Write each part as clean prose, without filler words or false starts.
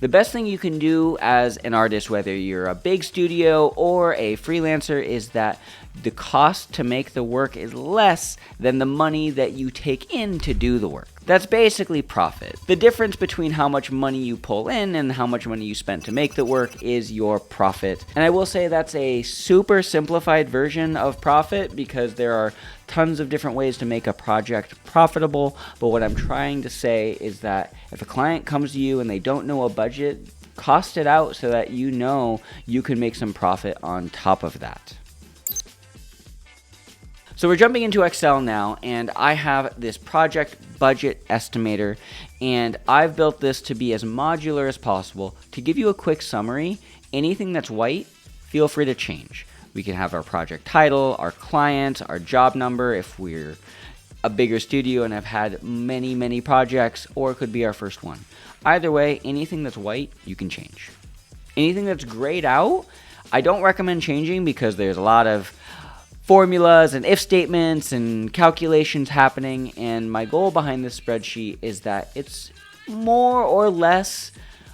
The best thing you can do as an artist, whether you're a big studio or a freelancer, is that the cost to make the work is less than the money that you take in to do the work. That's basically profit. The difference between how much money you pull in and how much money you spent to make the work is your profit. And I will say that's a super simplified version of profit because there are tons of different ways to make a project profitable. But what I'm trying to say is that if a client comes to you and they don't know a budget, cost it out so that you know you can make some profit on top of that. So we're jumping into Excel now, and I have this project budget estimator, and I've built this to be as modular as possible. To give you a quick summary, anything that's white, feel free to change. We can have our project title, our client, our job number if we're a bigger studio and have had many projects, or it could be our first one. Either way, anything that's white, you can change. Anything that's grayed out, I don't recommend changing because there's a lot of formulas and if statements and calculations happening, and my goal behind this spreadsheet is that it's more or less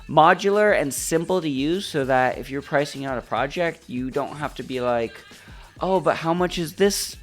modular and simple to use so that if you're pricing out a project, you don't have to be like, oh, but how much is this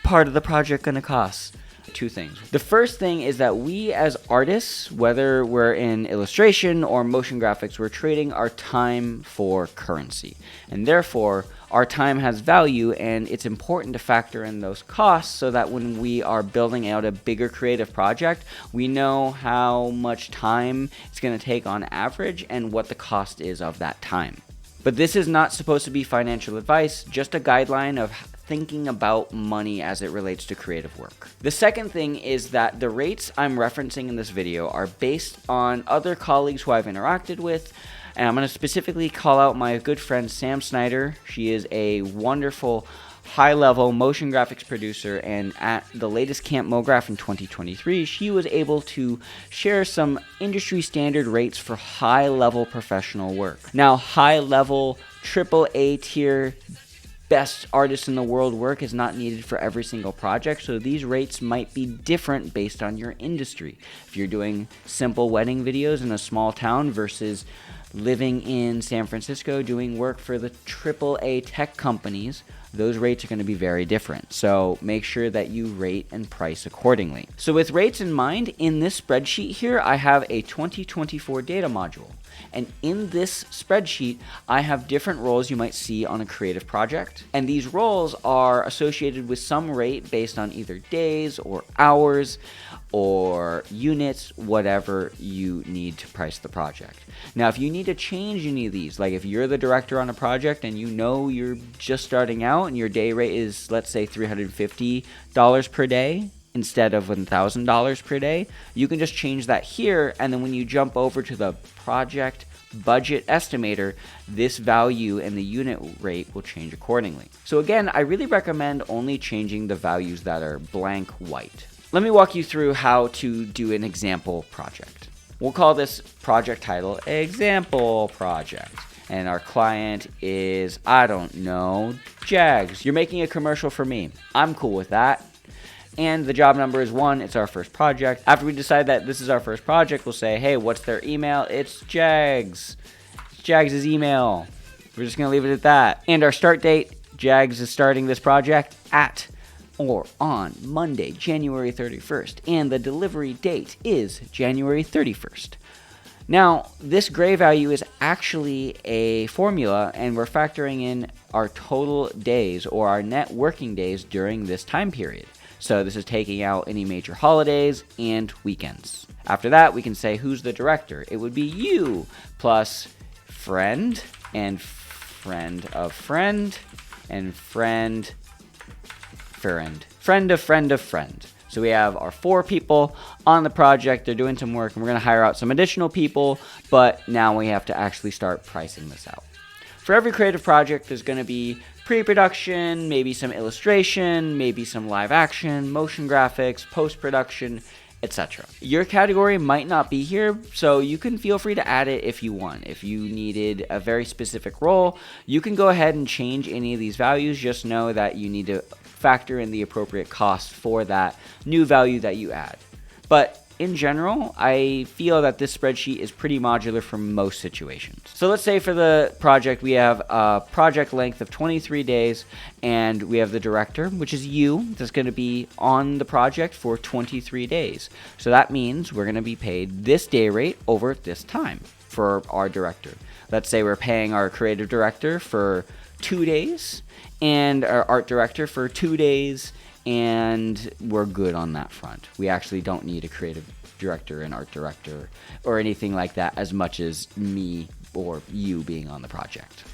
part of the project going to cost? Two things. The first thing is that we as artists, whether we're in illustration or motion graphics, we're trading our time for currency. And therefore, our time has value, and it's important to factor in those costs so that when we are building out a bigger creative project, we know how much time it's going to take on average and what the cost is of that time. But this is not supposed to be financial advice, just a guideline of thinking about money as it relates to creative work. The second thing is that the rates I'm referencing in this video are based on other colleagues who I've interacted with, and I'm going to specifically call out my good friend Sam Snyder. She is a wonderful high-level motion graphics producer, and at the latest Camp MoGraph in 2023, she was able to share some industry standard rates for high-level professional work. Now, high-level AAA tier best artists in the world work is not needed for every single project, so these rates might be different based on your industry. If you're doing simple wedding videos in a small town versus living in San Francisco doing work for the AAA tech companies, those rates are going to be very different. So make sure that you rate and price accordingly. So with rates in mind, in this spreadsheet here, I have a 2024 data module. And in this spreadsheet, I have different roles you might see on a creative project. And these roles are associated with some rate based on either days or hours or units, whatever you need to price the project. Now, if you need to change any of these, like if you're the director on a project and you know you're just starting out and your day rate is, let's say, $350 per day, instead of $1,000 per day, you can just change that here, and then when you jump over to the project budget estimator, this value and the unit rate will change accordingly. So again, I really recommend only changing the values that are blank white. Let me walk you through how to do an example project. We'll call this project title Example Project. And our client is, I don't know, Jags. You're making a commercial for me. I'm cool with that. And the job number is 1. It's our first project. After we decide that this is our first project, we'll say, hey, what's their email? It's Jags. It's Jags' email. We're just going to leave it at that. And our start date, Jags is starting this project at or on Monday, January 31st. And the delivery date is January 31st. Now, this gray value is actually a formula, and we're factoring in our total days or our net working days during this time period. So this is taking out any major holidays and weekends. After that, we can say who's the director. It would be you plus friend and friend of friend and friend of friend. So we have our 4 people on the project. They're doing some work, and we're going to hire out some additional people, but now we have to actually start pricing this out. For every creative project, there's going to be pre-production, maybe some illustration, maybe some live action, motion graphics, post-production, etc. Your category might not be here, so you can feel free to add it if you want. If you needed a very specific role, you can go ahead and change any of these values. Just know that you need to factor in the appropriate cost for that new value that you add. But in general, I feel that this spreadsheet is pretty modular for most situations. So let's say for the project, we have a project length of 23 days, and we have the director, which is you, that's going to be on the project for 23 days. So that means we're going to be paid this day rate over this time for our director. Let's say we're paying our creative director for 2 days and our art director for 2 days, and we're good on that front. We actually don't need a creative director and art director or anything like that as much as me or you being on the project.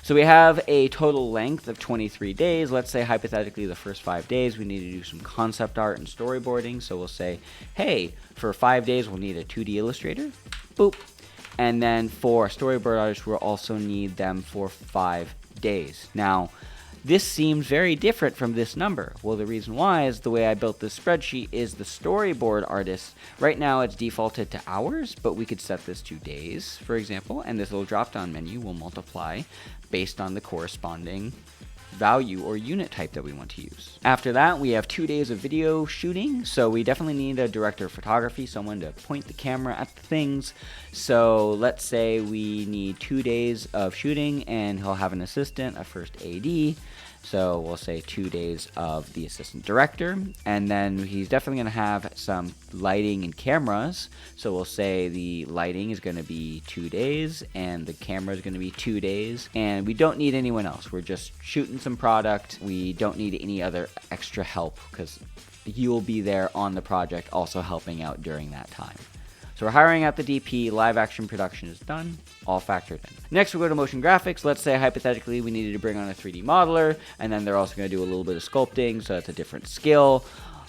So we have a total length of 23 days. Let's say hypothetically the first 5 days we need to do some concept art and storyboarding. So we'll say, hey, for 5 days we'll need a 2D illustrator. Boop. And then for storyboard artists, we'll also need them for 5 days. Now, this seems very different from this number. Well, the reason why is the way I built this spreadsheet is the storyboard artist. Right now it's defaulted to hours, but we could set this to days, for example, and this little drop-down menu will multiply based on the corresponding value or unit type that we want to use. After that, we have 2 days of video shooting, so we definitely need a director of photography, someone to point the camera at the things. So let's say we need 2 days of shooting, and he'll have an assistant, a first AD. So we'll say 2 days of the assistant director, and then he's definitely going to have some lighting and cameras. So we'll say the lighting is going to be 2 days and the camera is going to be 2 days, and we don't need anyone else. We're just shooting some product. We don't need any other extra help because you'll be there on the project also helping out during that time. So we're hiring out the DP, live action production is done, all factored in. Next we'll go to motion graphics. Let's say hypothetically we needed to bring on a 3D modeler, and then they're also going to do a little bit of sculpting, so that's a different skill.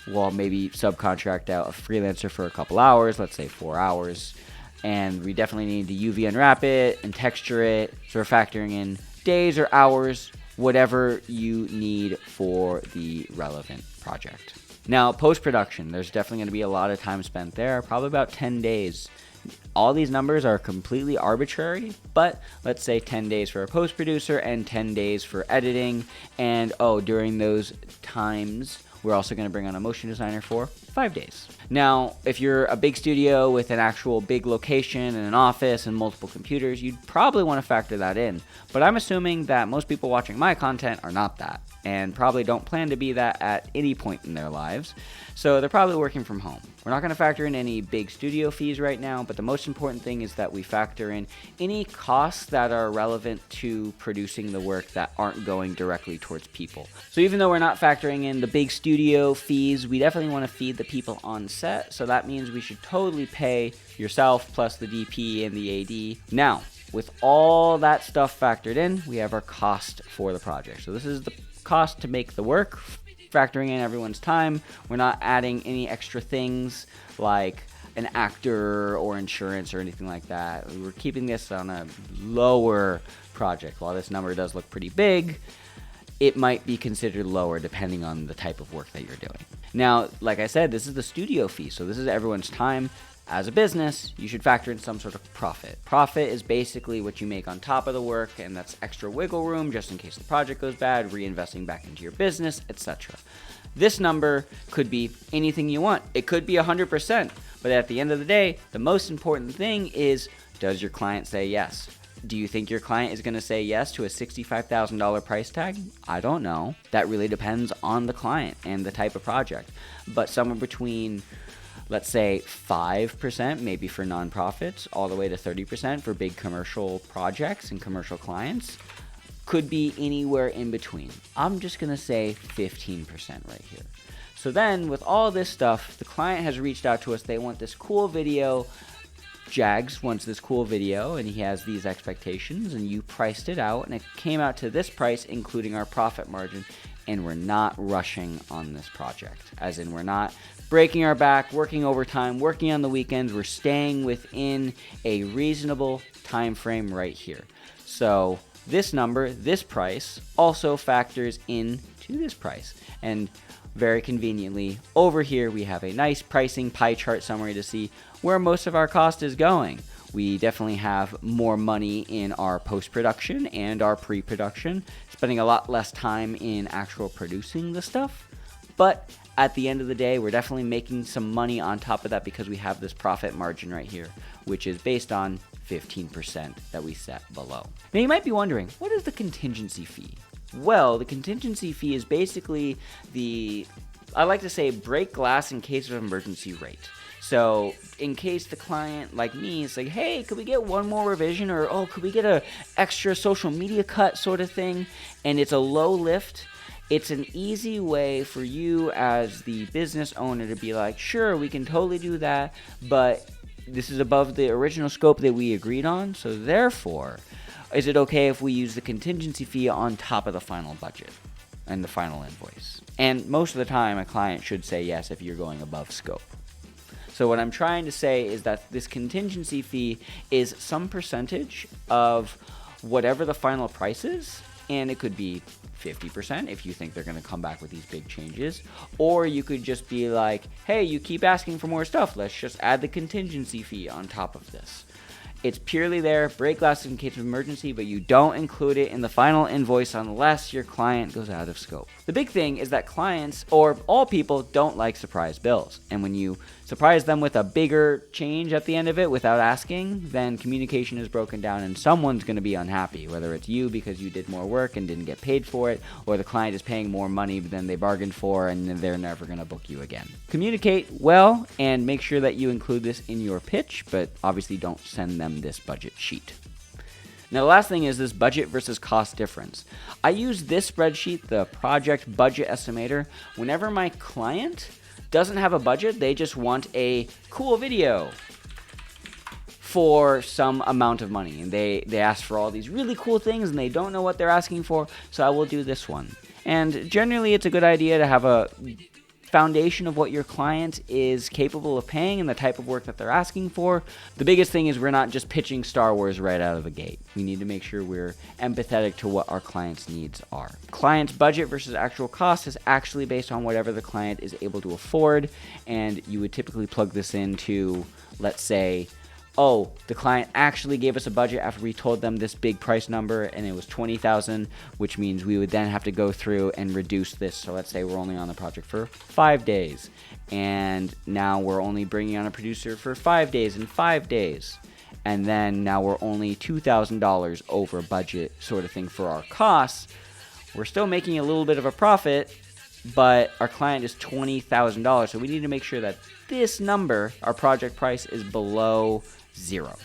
We'll maybe subcontract out a freelancer for a couple hours, let's say 4 hours. And we definitely need to UV unwrap it and texture it, so we're factoring in days or hours, whatever you need for the relevant project. Now, post-production, there's definitely going to be a lot of time spent there, probably about 10 days. All these numbers are completely arbitrary, but let's say 10 days for a post-producer and 10 days for editing. And during those times, we're also going to bring on a motion designer for 5 days. Now, if you're a big studio with an actual big location and an office and multiple computers, you'd probably want to factor that in. But I'm assuming that most people watching my content are not that, and probably don't plan to be that at any point in their lives. So they're probably working from home. We're not going to factor in any big studio fees right now, but the most important thing is that we factor in any costs that are relevant to producing the work that aren't going directly towards people. So even though we're not factoring in the big studio fees, we definitely want to feed the people on set. So that means we should totally pay yourself plus the DP and the AD. Now, with all that stuff factored in, we have our cost for the project. So this is the cost to make the work, factoring in everyone's time. We're not adding any extra things like an actor or insurance or anything like that. We're keeping this on a lower project. While this number does look pretty big, it might be considered lower depending on the type of work that you're doing. Now, like I said, this is the studio fee, so this is everyone's time. As a business, you should factor in some sort of profit. Profit is basically what you make on top of the work, and that's extra wiggle room just in case the project goes bad, reinvesting back into your business, etc. This number could be anything you want. It could be 100%, but at the end of the day, the most important thing is, does your client say yes? Do you think your client is going to say yes to a $65,000 price tag? I don't know. That really depends on the client and the type of project. But somewhere between, let's say, 5% maybe for nonprofits, all the way to 30% for big commercial projects and commercial clients, could be anywhere in between. I'm just going to say 15% right here. So then with all this stuff, the client has reached out to us. They want this cool video. Jags wants this cool video, and he has these expectations, and you priced it out, and it came out to this price, including our profit margin, and we're not rushing on this project. As in, we're not breaking our back, working overtime, working on the weekends. We're staying within a reasonable time frame right here. So this number, this price, also factors into this price. And very conveniently, over here we have a nice pricing pie chart summary to see where most of our cost is going. We definitely have more money in our post-production and our pre-production, spending a lot less time in actual producing the stuff. But at the end of the day, we're definitely making some money on top of that because we have this profit margin right here, which is based on 15% that we set below. Now you might be wondering, what is the contingency fee? Well, the contingency fee is basically I like to say, break glass in case of emergency rate. So in case the client, like me, is like, hey, could we get one more revision? Or, oh, could we get a extra social media cut sort of thing? And it's a low lift. It's an easy way for you as the business owner to be like, sure, we can totally do that, but this is above the original scope that we agreed on. So therefore, is it okay if we use the contingency fee on top of the final budget and the final invoice? And most of the time, a client should say yes if you're going above scope. So what I'm trying to say is that this contingency fee is some percentage of whatever the final price is, and it could be 50% if you think they're going to come back with these big changes, or you could just be like, hey, you keep asking for more stuff, let's just add the contingency fee on top of this. It's purely there, break glass in case of emergency, but you don't include it in the final invoice unless your client goes out of scope. The big thing is that clients, or all people, don't like surprise bills. And when you surprise them with a bigger change at the end of it without asking, then communication is broken down and someone's going to be unhappy, whether it's you because you did more work and didn't get paid for it, or the client is paying more money than they bargained for and they're never going to book you again. Communicate well and make sure that you include this in your pitch, but obviously don't send them this budget sheet. Now, the last thing is this budget versus cost difference. I use this spreadsheet, the project budget estimator, whenever my client doesn't have a budget, they just want a cool video for some amount of money. And they ask for all these really cool things and they don't know what they're asking for, so I will do this one. And generally, it's a good idea to have a foundation of what your client is capable of paying and the type of work that they're asking for. The biggest thing is we're not just pitching Star Wars right out of the gate. We need to make sure we're empathetic to what our client's needs are. Client's budget versus actual cost is actually based on whatever the client is able to afford, and you would typically plug this into, let's say, oh, the client actually gave us a budget after we told them this big price number and it was $20,000, which means we would then have to go through and reduce this. So let's say we're only on the project for 5 days and now we're only bringing on a producer for 5 days and 5 days. And then now we're only $2,000 over budget sort of thing for our costs. We're still making a little bit of a profit, but our client is $20,000. So we need to make sure that this number, our project price, is below zero,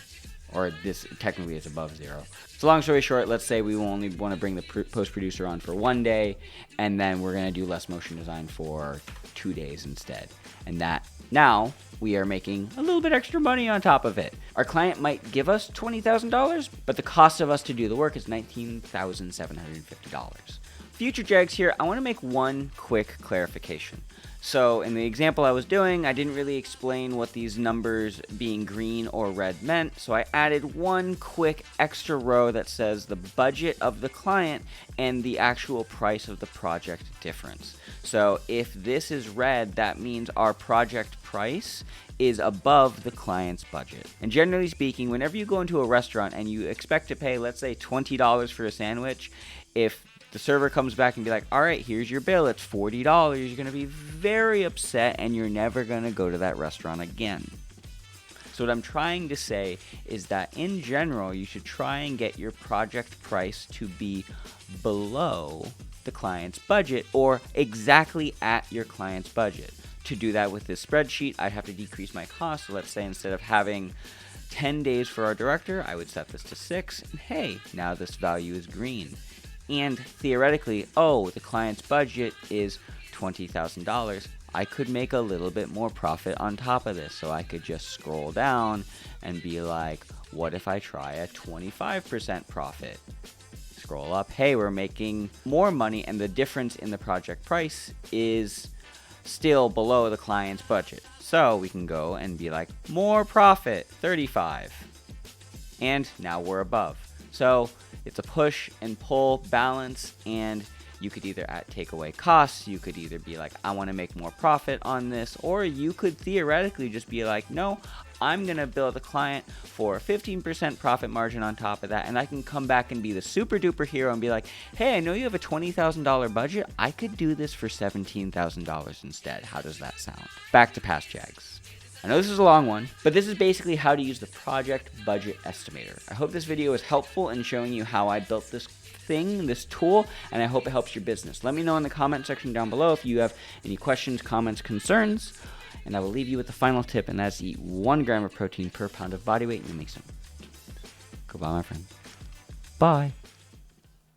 or this technically is above zero. So long story short, let's say we only want to bring the post producer on for 1 day, and then we're going to do less motion design for 2 days instead. And that now we are making a little bit extra money on top of it. Our client might give us $20,000, but the cost of us to do the work is $19,750. Future Jags here, I want to make one quick clarification. So in the example I was doing, I didn't really explain what these numbers being green or red meant, so I added one quick extra row that says the budget of the client and the actual price of the project difference. So if this is red, that means our project price is above the client's budget. And generally speaking, whenever you go into a restaurant and you expect to pay, let's say, $20 for a sandwich, if the server comes back and be like, all right, here's your bill, it's $40, you're going to be very upset and you're never going to go to that restaurant again. So what I'm trying to say is that in general, you should try and get your project price to be below the client's budget or exactly at your client's budget. To do that with this spreadsheet, I'd have to decrease my cost. So let's say instead of having 10 days for our director, I would set this to 6. And hey, now this value is green. And theoretically, oh, the client's budget is $20,000. I could make a little bit more profit on top of this. So I could just scroll down and be like, what if I try a 25% profit? Scroll up, hey, we're making more money and the difference in the project price is still below the client's budget. So we can go and be like, more profit, 35. And now we're above. So it's a push and pull balance, and You could either take away costs, you could either be like, I want to make more profit on this, or you could theoretically just be like, no, I'm going to bill the client for a 15% profit margin on top of that, and I can come back and be the super duper hero and be like, hey, I know you have a $20,000 budget. I could do this for $17,000 instead. How does that sound? Back to Past Jags. I know this is a long one, but this is basically how to use the project budget estimator. I hope this video is helpful in showing you how I built this thing, this tool, and I hope it helps your business. Let me know in the comment section down below if you have any questions, comments, concerns, and I will leave you with the final tip, and that's eat 1 gram of protein per pound of body weight, and you'll make some. Goodbye, my friend. Bye.